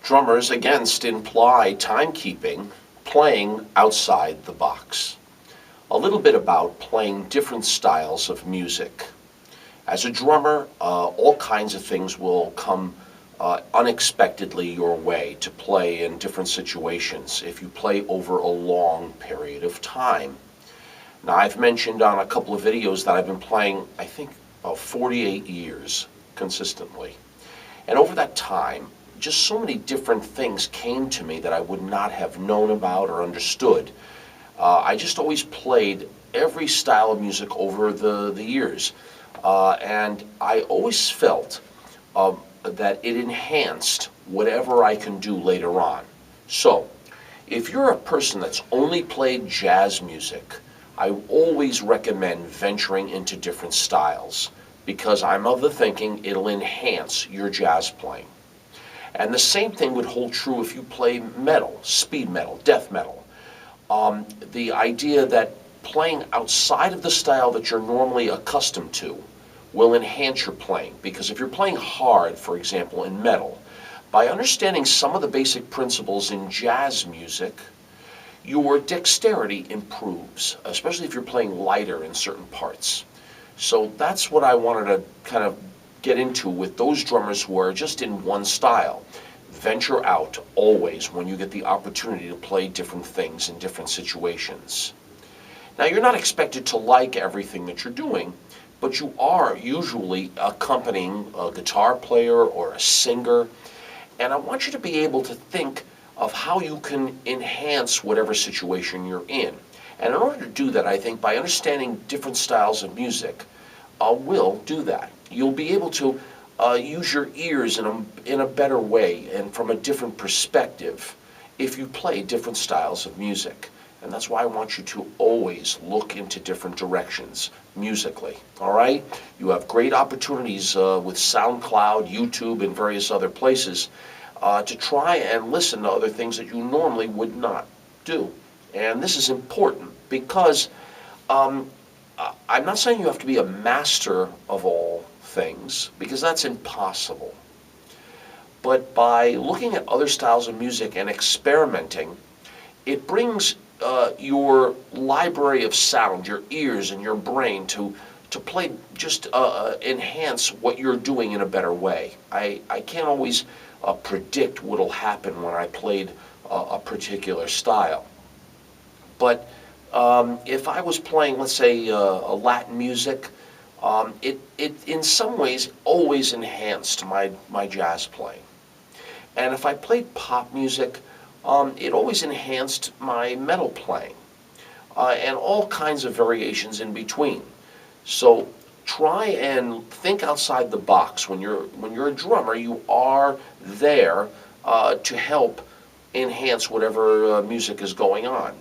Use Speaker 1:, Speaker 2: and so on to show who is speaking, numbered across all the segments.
Speaker 1: Drummers Against imply timekeeping, playing outside the box. A little bit about playing different styles of music. As a drummer, all kinds of things will come unexpectedly your way to play in different situations if you play over a long period of time. Now, I've mentioned on a couple of videos that I've been playing, I think, 48 years consistently. And over that time, just so many different things came to me that I would not have known about or understood. I just always played every style of music over the years. And I always felt that it enhanced whatever I can do later on. So, if you're a person that's only played jazz music, I always recommend venturing into different styles because I'm of the thinking it'll enhance your jazz playing. And the same thing would hold true if you play metal, speed metal, death metal. The idea that playing outside of the style that you're normally accustomed to will enhance your playing. Because if you're playing hard, for example, in metal, by understanding some of the basic principles in jazz music, your dexterity improves, especially if you're playing lighter in certain parts. So that's what I wanted to kind of get into with those drummers who are just in one style. Venture out always when you get the opportunity to play different things in different situations. Now, you're not expected to like everything that you're doing, but you are usually accompanying a guitar player or a singer, and I want you to be able to think of how you can enhance whatever situation you're in. And in order to do that, I think by understanding different styles of music will do that. You'll be able to use your ears in a better way and from a different perspective if you play different styles of music. And that's why I want you to always look into different directions musically, all right? You have great opportunities with SoundCloud, YouTube, and various other places to try and listen to other things that you normally would not do. And this is important because I'm not saying you have to be a master of all things, because that's impossible. But by looking at other styles of music and experimenting, it brings your library of sound, your ears and your brain to play, just enhance what you're doing in a better way. I can't always predict what'll happen when I played a particular style. But if I was playing, let's say, a Latin music, it in some ways always enhanced my jazz playing. And if I played pop music, it always enhanced my metal playing, and all kinds of variations in between. So try and think outside the box. When you're a drummer, you are there to help enhance whatever music is going on.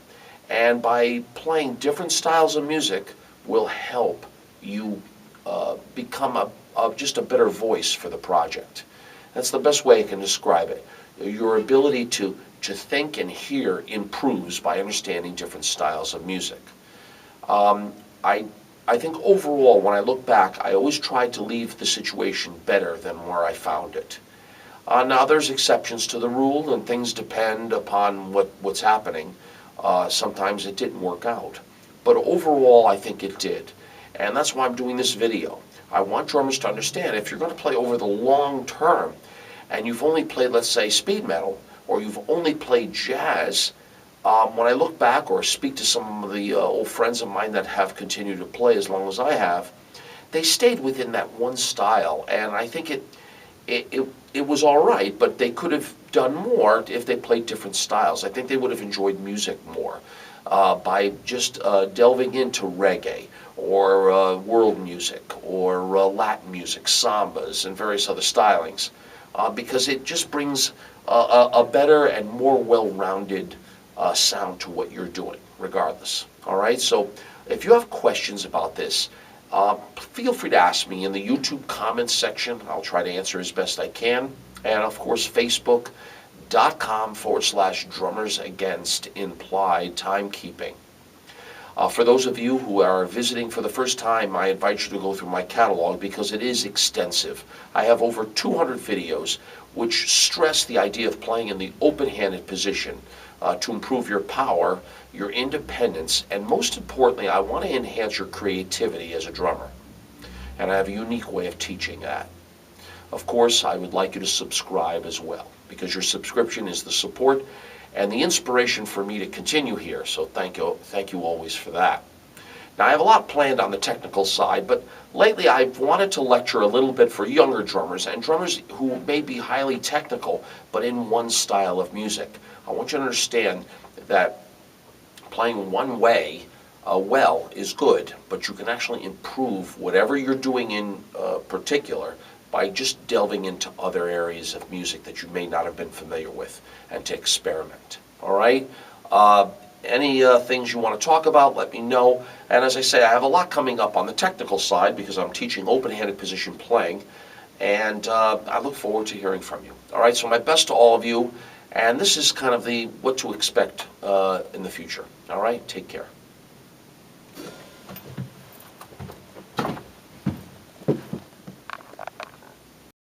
Speaker 1: And by playing different styles of music will help you become just a better voice for the project. That's the best way I can describe it. Your ability to think and hear improves by understanding different styles of music. I think overall, when I look back, I always tried to leave the situation better than where I found it. Now, there's exceptions to the rule, and things depend upon what's happening. Sometimes it didn't work out. But overall, I think it did. And that's why I'm doing this video. I want drummers to understand if you're going to play over the long term, and you've only played, let's say, speed metal, or you've only played jazz, when I look back or speak to some of the old friends of mine that have continued to play as long as I have, they stayed within that one style, and I think it was all right, but they could have done more if they played different styles. I think they would have enjoyed music more by just delving into reggae or world music or Latin music, sambas, and various other stylings, because it just brings a better and more well-rounded sound to what you're doing, regardless. All right, so if you have questions about this, feel free to ask me in the YouTube comments section. I'll try to answer as best I can. And of course, Facebook.com/Drummers Against Implied Timekeeping. For those of you who are visiting for the first time, I invite you to go through my catalog because it is extensive. I have over 200 videos which stress the idea of playing in the open-handed position to improve your power, your independence, and most importantly, I want to enhance your creativity as a drummer. And I have a unique way of teaching that. Of course, I would like you to subscribe as well, because your subscription is the support and the inspiration for me to continue here, so thank you always for that. Now, I have a lot planned on the technical side, but lately I've wanted to lecture a little bit for younger drummers and drummers who may be highly technical, but in one style of music. I want you to understand that playing one way well is good, but you can actually improve whatever you're doing in particular by just delving into other areas of music that you may not have been familiar with and to experiment. All right? Any things you want to talk about, let me know. And as I say, I have a lot coming up on the technical side because I'm teaching open-handed position playing, and I look forward to hearing from you. All right? So my best to all of you, and this is kind of the what to expect in the future. All right? Take care.